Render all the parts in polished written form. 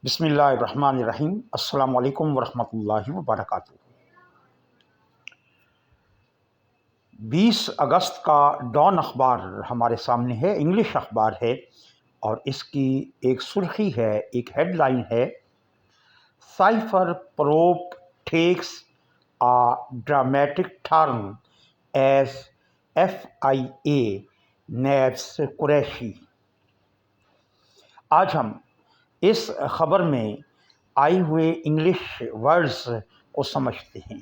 بسم اللہ الرحمن الرحیم۔ السلام علیکم ورحمۃ اللہ وبرکاتہ۔ 20 اگست کا ڈان اخبار ہمارے سامنے ہے، انگلش اخبار ہے، اور اس کی ایک سرخی ہے، ایک ہیڈ لائن ہے: cipher probe takes a dramatic turn as FIA nabs Qureshi. آج ہم اس خبر میں آئے ہوئے انگلش ورڈز کو سمجھتے ہیں۔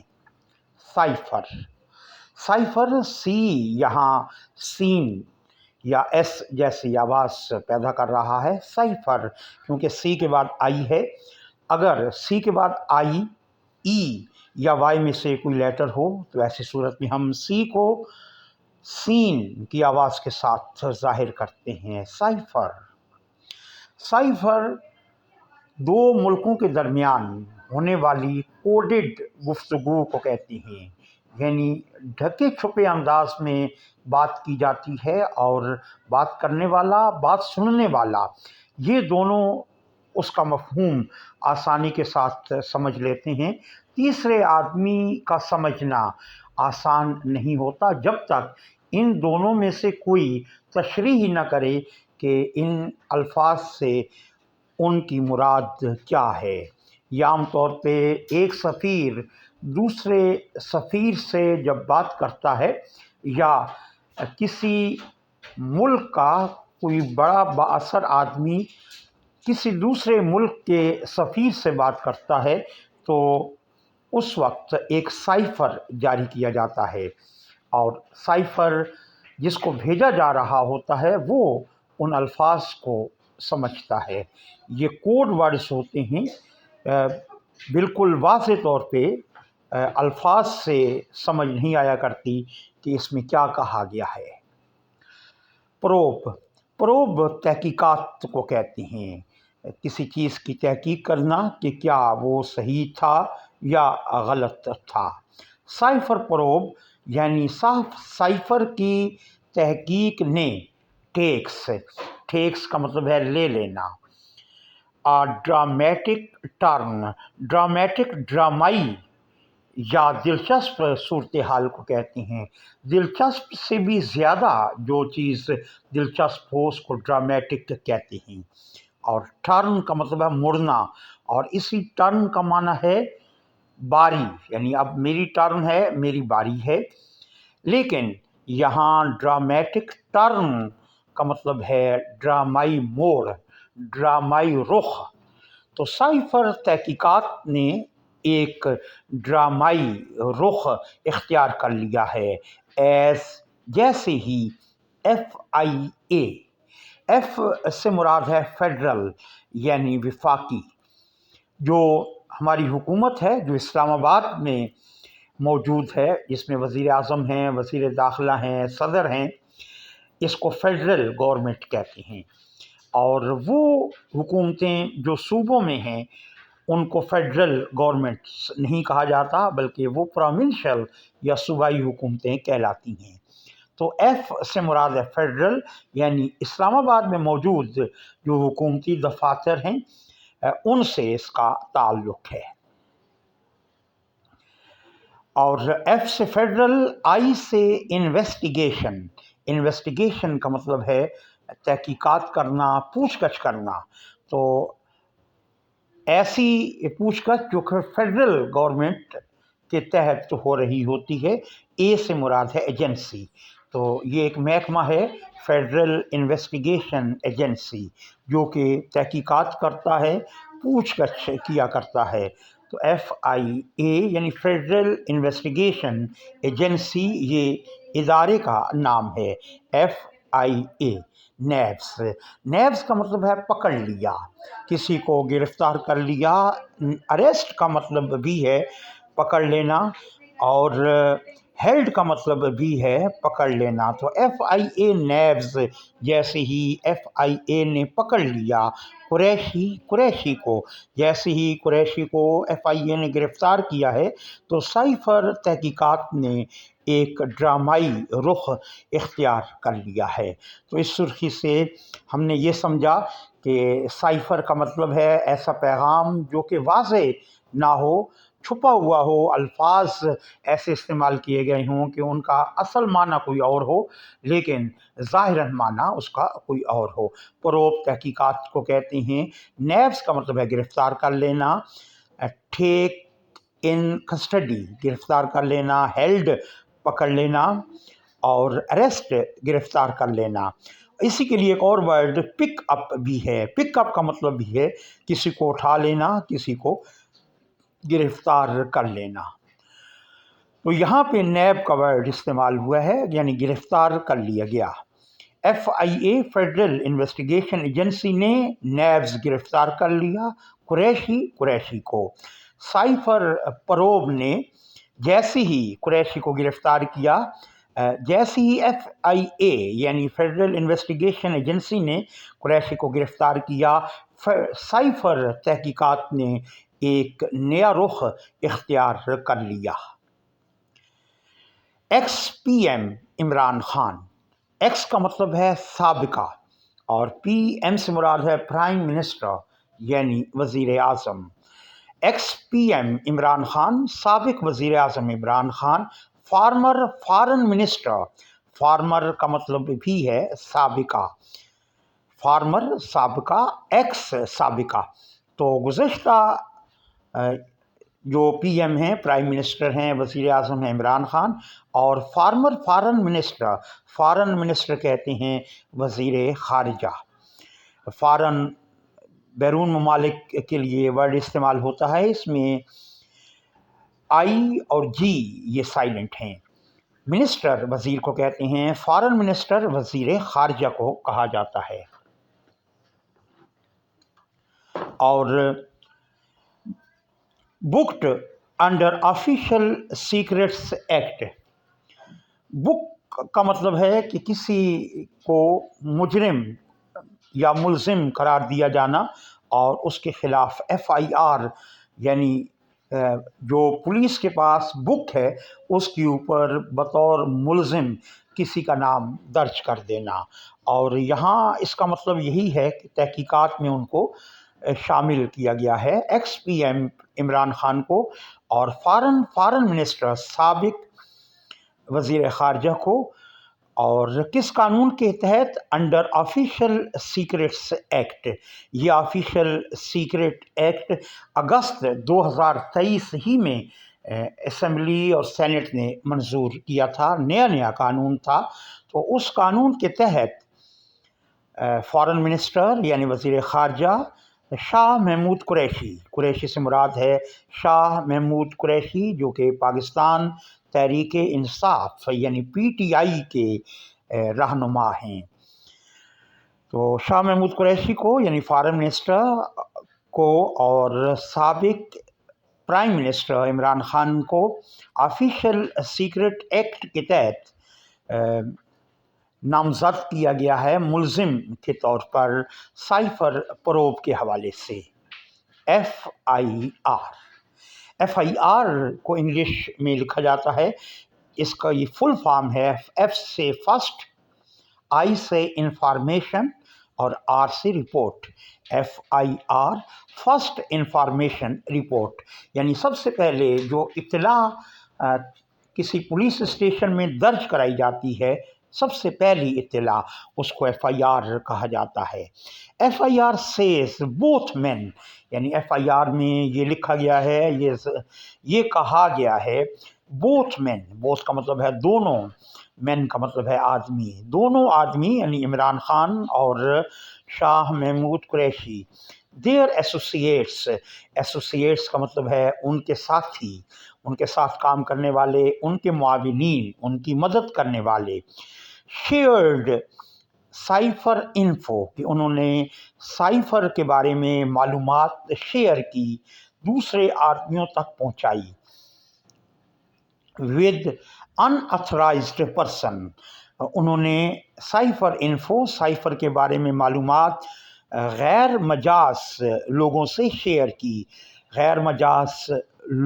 سائفر سی یہاں سین یا ایس جیسی آواز پیدا کر رہا ہے۔ سائفر کیونکہ سی کے بعد آئی ہے، اگر سی کے بعد آئی، ای یا وائی میں سے کوئی لیٹر ہو تو ایسی صورت میں ہم سی کو سین کی آواز کے ساتھ ظاہر کرتے ہیں۔ سائفر دو ملکوں کے درمیان ہونے والی کوڈڈ گفتگو کو کہتے ہیں، یعنی ڈھکے چھپے انداز میں بات کی جاتی ہے اور بات کرنے والا، بات سننے والا، یہ دونوں اس کا مفہوم آسانی کے ساتھ سمجھ لیتے ہیں۔ تیسرے آدمی کا سمجھنا آسان نہیں ہوتا جب تک ان دونوں میں سے کوئی تشریح نہ کرے کہ ان الفاظ سے ان کی مراد کیا ہے۔ یا عام طور پہ ایک سفیر دوسرے سفیر سے جب بات کرتا ہے، یا کسی ملک کا کوئی بڑا بااثر آدمی کسی دوسرے ملک کے سفیر سے بات کرتا ہے تو اس وقت ایک سائفر جاری کیا جاتا ہے، اور سائفر جس کو بھیجا جا رہا ہوتا ہے وہ ان الفاظ کو سمجھتا ہے۔ یہ کوڈ ورڈز ہوتے ہیں، بالکل واضح طور پہ الفاظ سے سمجھ نہیں آیا کرتی کہ اس میں کیا کہا گیا ہے۔ پروب تحقیقات کو کہتے ہیں، کسی چیز کی تحقیق کرنا کہ کیا وہ صحیح تھا یا غلط تھا۔ سائفر پروب یعنی سائفر کی تحقیق نے ٹیکس کا مطلب ہے لے لینا۔ ڈرامیٹک ٹرن، ڈرامائی یا دلچسپ صورتحال کو کہتے ہیں۔ دلچسپ سے بھی زیادہ جو چیز دلچسپ ہو اس کو ڈرامیٹک کہتے ہیں۔ اور ٹرن کا مطلب ہے مڑنا، اور اسی ٹرن کا معنی ہے باری، یعنی اب میری ٹرن ہے، میری باری ہے۔ لیکن یہاں ڈرامیٹک ٹرن کا مطلب ہے ڈرامائی موڑ، ڈرامائی رخ۔ تو سائفر تحقیقات نے ایک ڈرامائی رخ اختیار کر لیا ہے، جیسے ہی FIA، ایف سے مراد ہے فیڈرل یعنی وفاقی، جو ہماری حکومت ہے جو اسلام آباد میں موجود ہے، جس میں وزیر اعظم ہیں، وزیر داخلہ ہیں، صدر ہیں، اس کو فیڈرل گورنمنٹ کہتے ہیں۔ اور وہ حکومتیں جو صوبوں میں ہیں ان کو فیڈرل گورنمنٹ نہیں کہا جاتا، بلکہ وہ پروونشل یا صوبائی حکومتیں کہلاتی ہیں۔ تو ایف سے مراد ہے فیڈرل، یعنی اسلام آباد میں موجود جو حکومتی دفاتر ہیں ان سے اس کا تعلق ہے۔ اور ایف سے فیڈرل، آئی سے انویسٹیگیشن کا مطلب ہے تحقیقات کرنا، پوچھ گچھ کرنا۔ تو ایسی پوچھ گچھ جو کہ فیڈرل گورنمنٹ کے تحت ہو رہی ہوتی ہے۔ اے سے مراد ہے ایجنسی، تو یہ ایک محکمہ ہے، فیڈرل انویسٹیگیشن ایجنسی، جو کہ تحقیقات کرتا ہے، پوچھ گچھ کیا کرتا ہے۔ تو FIA یعنی فیڈرل انویسٹیگیشن ایجنسی، یہ ادارے کا نام ہے۔ FIA نیبس کا مطلب ہے پکڑ لیا، کسی کو گرفتار کر لیا۔ اریسٹ کا مطلب بھی ہے پکڑ لینا، اور ہیلڈ کا مطلب بھی ہے پکڑ لینا۔ تو FIA نیبز، جیسے ہی FIA نے پکڑ لیا قریشی کو، جیسے ہی قریشی کو FIA نے گرفتار کیا ہے، تو سائفر تحقیقات نے ایک ڈرامائی رخ اختیار کر لیا ہے۔ تو اس سرخی سے ہم نے یہ سمجھا کہ سائفر کا مطلب ہے ایسا پیغام جو کہ واضح نہ ہو، چھپا ہوا ہو، الفاظ ایسے استعمال کیے گئے ہوں کہ ان کا اصل معنی کوئی اور ہو لیکن ظاہراً معنی اس کا کوئی اور ہو۔ پروب تحقیقات کو کہتے ہیں۔ نیبس کا مطلب ہے گرفتار کر لینا، ٹیک ان کسٹڈی گرفتار کر لینا، ہیلڈ پکڑ لینا، اور اریسٹ گرفتار کر لینا۔ اسی کے لیے ایک اور ورڈ پک اپ بھی ہے۔ پک اپ کا مطلب بھی ہے کسی کو اٹھا لینا، کسی کو گرفتار کر لینا۔ تو یہاں پہ نیب کا ورڈ استعمال ہوا ہے، یعنی گرفتار کر لیا گیا۔ ایف آئی اے فیڈرل انویسٹیگیشن ایجنسی نے نیبز گرفتار کر لیا قریشی کو۔ سائفر پروب نے جیسے ہی قریشی کو گرفتار کیا، جیسے ہی ایف آئی اے یعنی فیڈرل انویسٹیگیشن ایجنسی نے قریشی کو گرفتار کیا، سائفر تحقیقات نے ایک نیا رخ اختیار کر لیا۔ Ex P M Imran Khan. Ex کا مطلب ہے سابقہ اور پی ایم سے مراد ہے پرائم منسٹر یعنی وزیر اعظم۔ Ex P M Imran Khan, سابق وزیر اعظم Imran Khan, former foreign minister. Former کا مطلب بھی ہے سابقہ، فارمر سابقہ، ایکس سابقہ۔ تو گزشتہ جو پی ایم ہیں، پرائم منسٹر ہیں، وزیر اعظم ہیں عمران خان، اور former foreign minister, foreign minister کہتے ہیں وزیر خارجہ۔ فارن بیرون ممالک کے لیے ورڈ استعمال ہوتا ہے، اس میں آئی اور جی یہ سائلنٹ ہیں۔ منسٹر وزیر کو کہتے ہیں، فارن منسٹر وزیر خارجہ کو کہا جاتا ہے۔ اور booked under official secrets act. Book کا مطلب ہے کہ کسی کو مجرم یا ملزم قرار دیا جانا، اور اس کے خلاف ایف آئی آر یعنی جو پولیس کے پاس بک ہے اس کے اوپر بطور ملزم کسی کا نام درج کر دینا۔ اور یہاں اس کا مطلب یہی ہے کہ تحقیقات میں ان کو شامل کیا گیا ہے، ex P M Imran Khan کو اور فارن منسٹر سابق وزیر خارجہ کو۔ اور کس قانون کے تحت؟ Under official secrets act. یہ آفیشیل سیکرٹ ایکٹ اگست 2023 ہی میں اسمبلی اور سینٹ نے منظور کیا تھا، نیا قانون تھا۔ تو اس قانون کے تحت فارن منسٹر یعنی وزیر خارجہ شاہ محمود قریشی سے مراد ہے شاہ محمود قریشی، جو کہ پاکستان تحریک انصاف یعنی پی ٹی آئی کے رہنما ہیں۔ تو شاہ محمود قریشی کو یعنی فارن منسٹر کو اور سابق پرائم منسٹر عمران خان کو آفیشیل سیکرٹ ایکٹ کے تحت نامزد کیا گیا ہے ملزم کے طور پر سائفر پروب کے حوالے سے۔ F I R. F I R کو انگلش میں لکھا جاتا ہے، اس کا یہ فل فارم ہے ایف سے فرسٹ، آئی سے انفارمیشن اور آر سے report. F I R first information report, یعنی سب سے پہلے جو اطلاع کسی پولیس اسٹیشن میں درج کرائی جاتی ہے، سب سے پہلی اطلاع، اس کو ایف آئی آر کہا جاتا ہے۔ F I R says both men, یعنی ایف آئی آر میں یہ لکھا گیا ہے، یہ کہا گیا ہے بوتھ مین، بوتھ کا مطلب ہے دونوں، مین کا مطلب ہے آدمی، دونوں آدمی یعنی عمران خان اور شاہ محمود قریشی، دیئر ایسوسیٹس کا مطلب ہے ان کے ساتھی، ان کے ساتھ کام کرنے والے، ان کے معاونین، ان کی مدد کرنے والے، شیئرڈ سائفر انفو، کہ انہوں نے سائفر کے بارے میں معلومات شیئر کی، دوسرے آدمیوں تک پہنچائی۔ ود ان اتھرائزڈ پرسن، انہوں نے سائفر انفو، سائفر کے بارے میں معلومات غیر مجاز لوگوں سے شیئر کی، غیر مجاز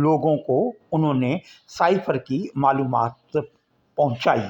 لوگوں کو انہوں نے سائفر کی معلومات پہنچائی۔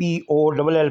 POLL,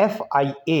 FIA,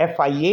FIA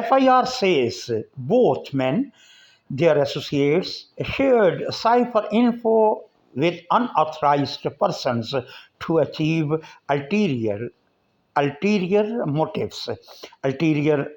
FIR says both men, their associates, shared cipher info with unauthorized persons to achieve ulterior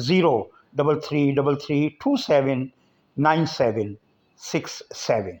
03333279767।